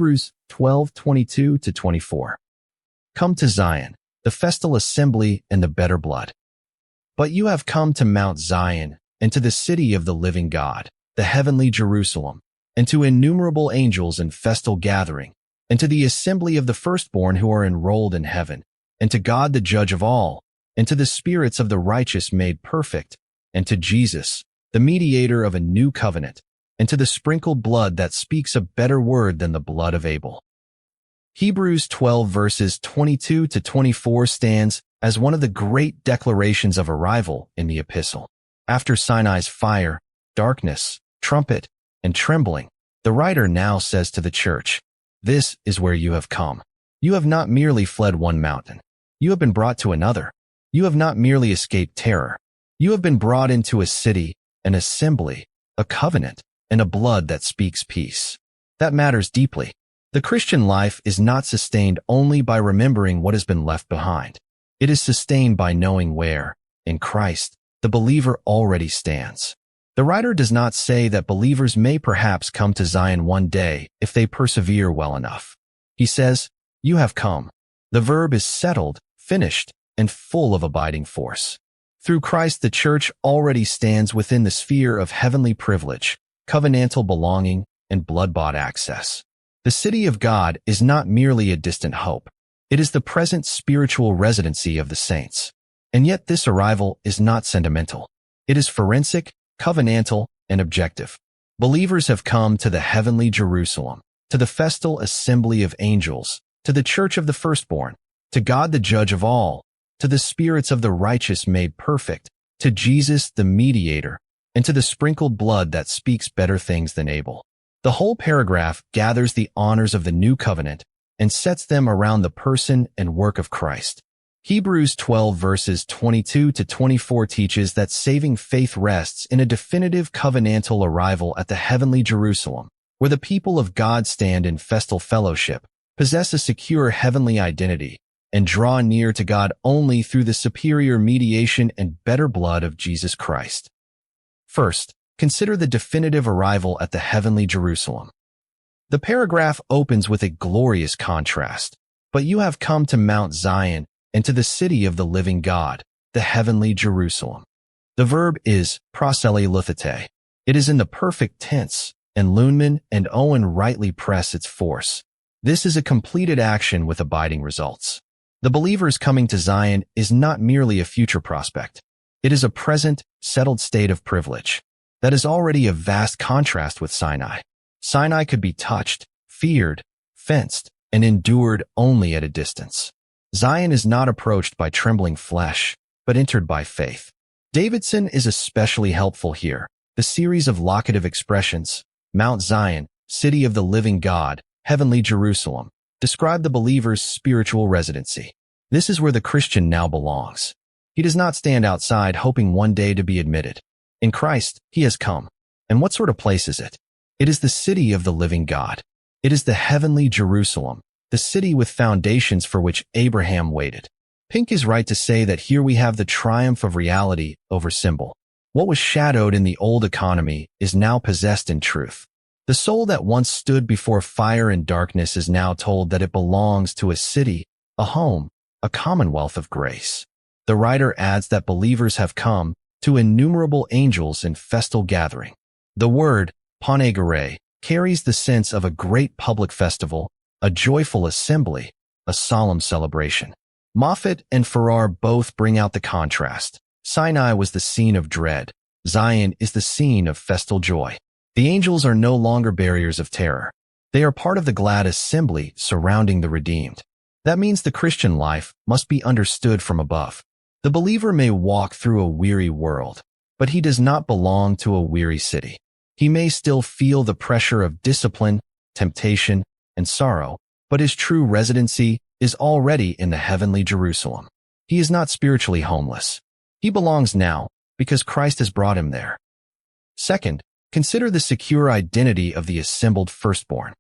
Hebrews 12:22-24. Come to Zion, the festal assembly and the better blood. But you have come to Mount Zion, and to the city of the living God, the heavenly Jerusalem, and to innumerable angels in festal gathering, and to the assembly of the firstborn who are enrolled in heaven, and to God the judge of all, and to the spirits of the righteous made perfect, and to Jesus, the mediator of a new covenant, and to the sprinkled blood that speaks a better word than the blood of Abel. Hebrews 12 verses 22-24 stands as one of the great declarations of arrival in the epistle. After Sinai's fire, darkness, trumpet, and trembling, the writer now says to the church, "This is where you have come. You have not merely fled one mountain. You have been brought to another. You have not merely escaped terror. You have been brought into a city, an assembly, a covenant, and a blood that speaks peace." That matters deeply. The Christian life is not sustained only by remembering what has been left behind. It is sustained by knowing where, in Christ, the believer already stands. The writer does not say that believers may perhaps come to Zion one day if they persevere well enough. He says, "You have come." The verb is settled, finished, and full of abiding force. Through Christ, the church already stands within the sphere of heavenly privilege, covenantal belonging, and blood-bought access. The city of God is not merely a distant hope. It is the present spiritual residency of the saints. And yet this arrival is not sentimental. It is forensic, covenantal, and objective. Believers have come to the heavenly Jerusalem, to the festal assembly of angels, to the church of the firstborn, to God the judge of all, to the spirits of the righteous made perfect, to Jesus the mediator, and to the sprinkled blood that speaks better things than Abel. The whole paragraph gathers the honors of the new covenant and sets them around the person and work of Christ. Hebrews 12 verses 22-24 teaches that saving faith rests in a definitive covenantal arrival at the heavenly Jerusalem, where the people of God stand in festal fellowship, possess a secure heavenly identity, and draw near to God only through the superior mediation and better blood of Jesus Christ. First, consider the definitive arrival at the heavenly Jerusalem. The paragraph opens with a glorious contrast. But you have come to Mount Zion and to the city of the living God, the heavenly Jerusalem. The verb is proselyluthete. It is in the perfect tense, and Luhmann and Owen rightly press its force. This is a completed action with abiding results. The believer's coming to Zion is not merely a future prospect. It is a present, settled state of privilege. That is already a vast contrast with Sinai. Sinai could be touched, feared, fenced, and endured only at a distance. Zion is not approached by trembling flesh, but entered by faith. Davidson is especially helpful here. The series of locative expressions, Mount Zion, city of the living God, heavenly Jerusalem, describe the believer's spiritual residency. This is where the Christian now belongs. He does not stand outside hoping one day to be admitted. In Christ, he has come. And what sort of place is it? It is the city of the living God. It is the heavenly Jerusalem, the city with foundations for which Abraham waited. Pink is right to say that here we have the triumph of reality over symbol. What was shadowed in the old economy is now possessed in truth. The soul that once stood before fire and darkness is now told that it belongs to a city, a home, a commonwealth of grace. The writer adds that believers have come to innumerable angels in festal gathering. The word, panegore, carries the sense of a great public festival, a joyful assembly, a solemn celebration. Moffat and Farrar both bring out the contrast. Sinai was the scene of dread. Zion is the scene of festal joy. The angels are no longer barriers of terror. They are part of the glad assembly surrounding the redeemed. That means the Christian life must be understood from above. The believer may walk through a weary world, but he does not belong to a weary city. He may still feel the pressure of discipline, temptation, and sorrow, but his true residency is already in the heavenly Jerusalem. He is not spiritually homeless. He belongs now because Christ has brought him there. Second, consider the secure identity of the assembled firstborn.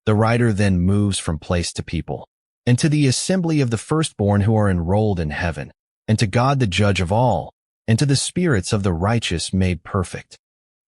The writer then moves from place to people, and to the assembly of the firstborn who are enrolled in heaven, and to God the judge of all, and to the spirits of the righteous made perfect.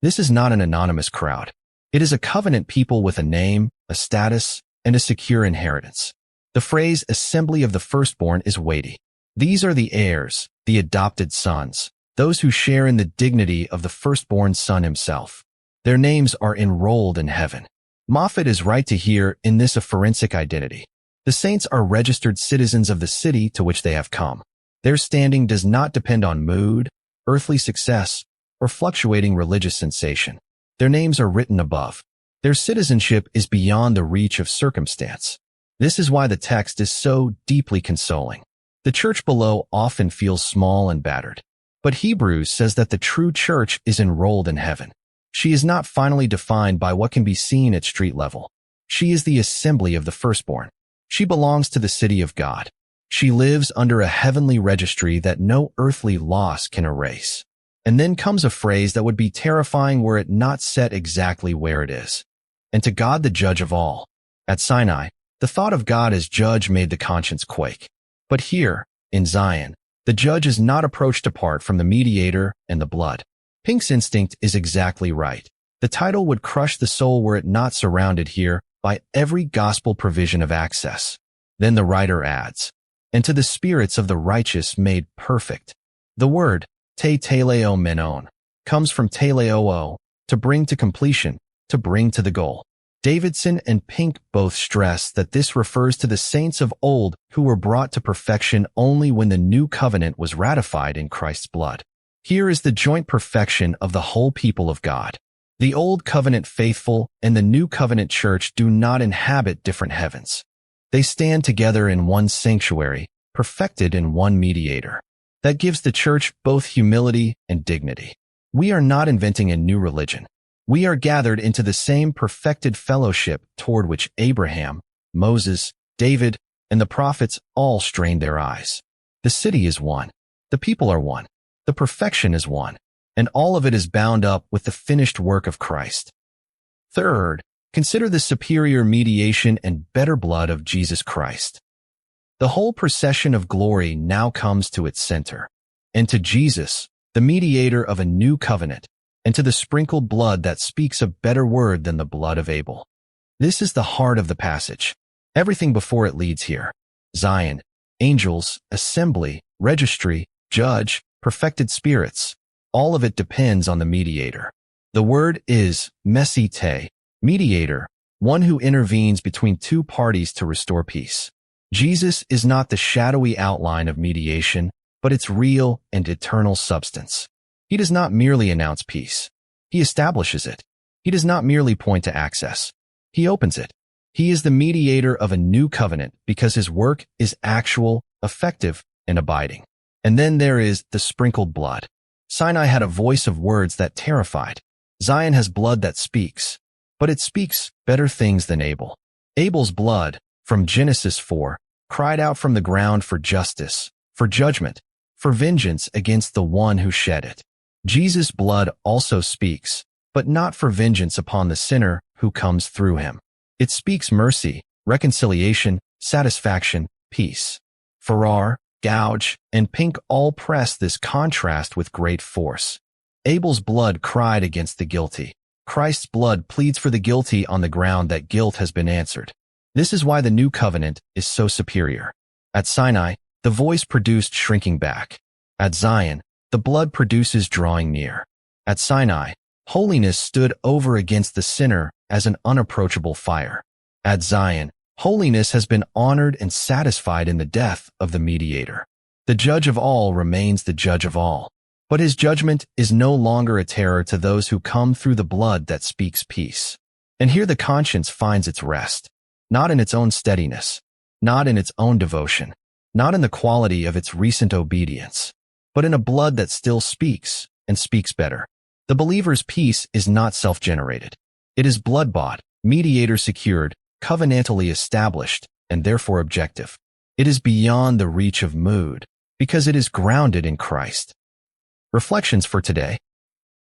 This is not an anonymous crowd. It is a covenant people with a name, a status, and a secure inheritance. The phrase assembly of the firstborn is weighty. These are the heirs, the adopted sons, those who share in the dignity of the firstborn son himself. Their names are enrolled in heaven. Moffat is right to hear in this a forensic identity. The saints are registered citizens of the city to which they have come. Their standing does not depend on mood, earthly success, or fluctuating religious sensation. Their names are written above. Their citizenship is beyond the reach of circumstance. This is why the text is so deeply consoling. The church below often feels small and battered. But Hebrews says that the true church is enrolled in heaven. She is not finally defined by what can be seen at street level. She is the assembly of the firstborn. She belongs to the city of God. She lives under a heavenly registry that no earthly loss can erase. And then comes a phrase that would be terrifying were it not set exactly where it is. And to God the judge of all. At Sinai, the thought of God as judge made the conscience quake. But here, in Zion, the judge is not approached apart from the mediator and the blood. Pink's instinct is exactly right. The title would crush the soul were it not surrounded here by every gospel provision of access. Then the writer adds, and to the spirits of the righteous made perfect. The word, te teleo menon, comes from teleoo, to bring to completion, to bring to the goal. Davidson and Pink both stress that this refers to the saints of old who were brought to perfection only when the new covenant was ratified in Christ's blood. Here is the joint perfection of the whole people of God. The old covenant faithful and the new covenant church do not inhabit different heavens. They stand together in one sanctuary, perfected in one mediator. That gives the church both humility and dignity. We are not inventing a new religion. We are gathered into the same perfected fellowship toward which Abraham, Moses, David, and the prophets all strained their eyes. The city is one. The people are one. The perfection is one. And all of it is bound up with the finished work of Christ. Third, consider the superior mediation and better blood of Jesus Christ. The whole procession of glory now comes to its center, and to Jesus, the mediator of a new covenant, and to the sprinkled blood that speaks a better word than the blood of Abel. This is the heart of the passage. Everything before it leads here. Zion, angels, assembly, registry, judge, perfected spirits. All of it depends on the mediator. The word is mesite, mediator, one who intervenes between two parties to restore peace. Jesus is not the shadowy outline of mediation, but its real and eternal substance. He does not merely announce peace. He establishes it. He does not merely point to access. He opens it. He is the mediator of a new covenant because his work is actual, effective, and abiding. And then there is the sprinkled blood. Sinai had a voice of words that terrified. Zion has blood that speaks, but it speaks better things than Abel. Abel's blood, from Genesis 4, cried out from the ground for justice, for judgment, for vengeance against the one who shed it. Jesus' blood also speaks, but not for vengeance upon the sinner who comes through him. It speaks mercy, reconciliation, satisfaction, peace. Farrar, Gouge, and Pink all press this contrast with great force. Abel's blood cried against the guilty. Christ's blood pleads for the guilty on the ground that guilt has been answered. This is why the new covenant is so superior. At Sinai, the voice produced shrinking back. At Zion, the blood produces drawing near. At Sinai, holiness stood over against the sinner as an unapproachable fire. At Zion, holiness has been honored and satisfied in the death of the mediator. The judge of all remains the judge of all, but his judgment is no longer a terror to those who come through the blood that speaks peace. And here the conscience finds its rest, not in its own steadiness, not in its own devotion, not in the quality of its recent obedience, but in a blood that still speaks, and speaks better. The believer's peace is not self-generated. It is blood-bought, mediator secured, covenantally established, and therefore objective. It is beyond the reach of mood, because it is grounded in Christ. Reflections for today.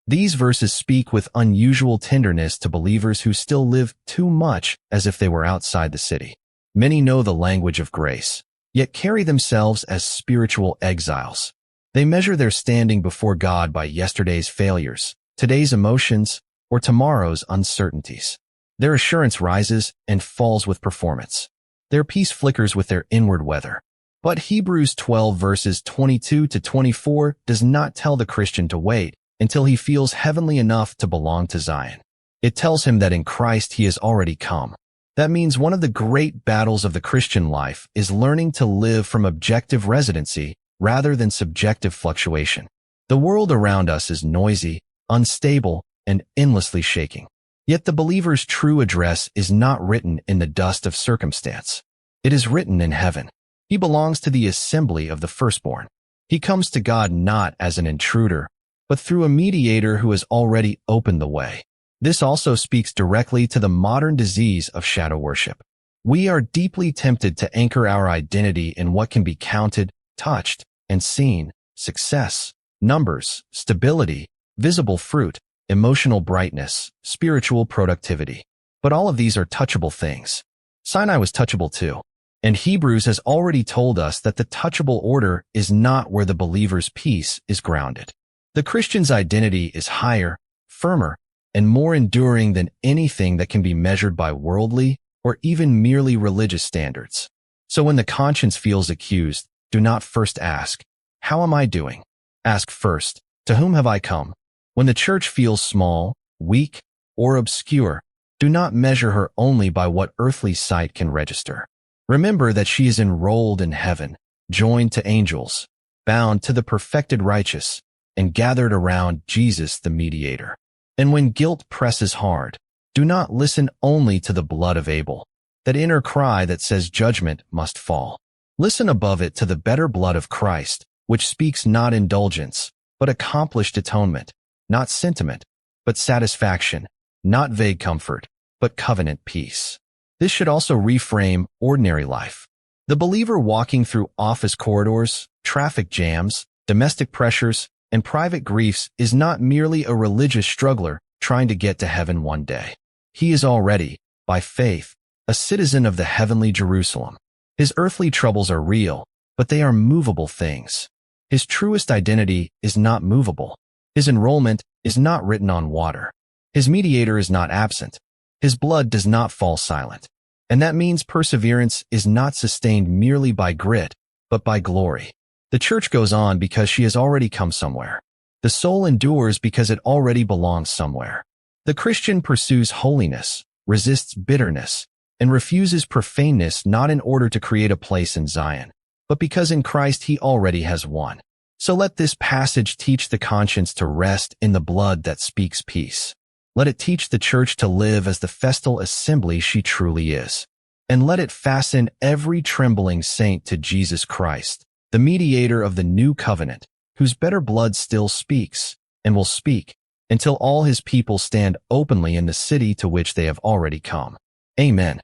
These verses speak with unusual tenderness to believers who still live too much as if they were outside the city. Many know the language of grace, yet carry themselves as spiritual exiles. They measure their standing before God by yesterday's failures, today's emotions, or tomorrow's uncertainties. Their assurance rises and falls with performance. Their peace flickers with their inward weather. But Hebrews 12 verses 22 to 24 does not tell the Christian to wait until he feels heavenly enough to belong to Zion. It tells him that in Christ he has already come. That means one of the great battles of the Christian life is learning to live from objective residency rather than subjective fluctuation. The world around us is noisy, unstable, and endlessly shaking. Yet the believer's true address is not written in the dust of circumstance. It is written in heaven. He belongs to the assembly of the firstborn. He comes to God not as an intruder, but through a mediator who has already opened the way. This also speaks directly to the modern disease of shadow worship. We are deeply tempted to anchor our identity in what can be counted, touched, and seen: success, numbers, stability, visible fruit, emotional brightness, spiritual productivity. But all of these are touchable things. Sinai was touchable too. And Hebrews has already told us that the touchable order is not where the believer's peace is grounded. The Christian's identity is higher, firmer, and more enduring than anything that can be measured by worldly or even merely religious standards. So when the conscience feels accused, do not first ask, "How am I doing?" Ask first, "To whom have I come?" When the church feels small, weak, or obscure, do not measure her only by what earthly sight can register. Remember that she is enrolled in heaven, joined to angels, bound to the perfected righteous, and gathered around Jesus the mediator. And when guilt presses hard, do not listen only to the blood of Abel, that inner cry that says judgment must fall. Listen above it to the better blood of Christ, which speaks not indulgence, but accomplished atonement, not sentiment, but satisfaction, not vague comfort, but covenant peace. This should also reframe ordinary life. The believer walking through office corridors, traffic jams, domestic pressures, and private griefs is not merely a religious struggler trying to get to heaven one day. He is already, by faith, a citizen of the heavenly Jerusalem. His earthly troubles are real, but they are movable things. His truest identity is not movable. His enrollment is not written on water. His mediator is not absent. His blood does not fall silent. And that means perseverance is not sustained merely by grit, but by glory. The church goes on because she has already come somewhere. The soul endures because it already belongs somewhere. The Christian pursues holiness, resists bitterness, and refuses profaneness not in order to create a place in Zion, but because in Christ he already has won. So let this passage teach the conscience to rest in the blood that speaks peace. Let it teach the church to live as the festal assembly she truly is. And let it fasten every trembling saint to Jesus Christ, the mediator of the new covenant, whose better blood still speaks, and will speak, until all his people stand openly in the city to which they have already come. Amen.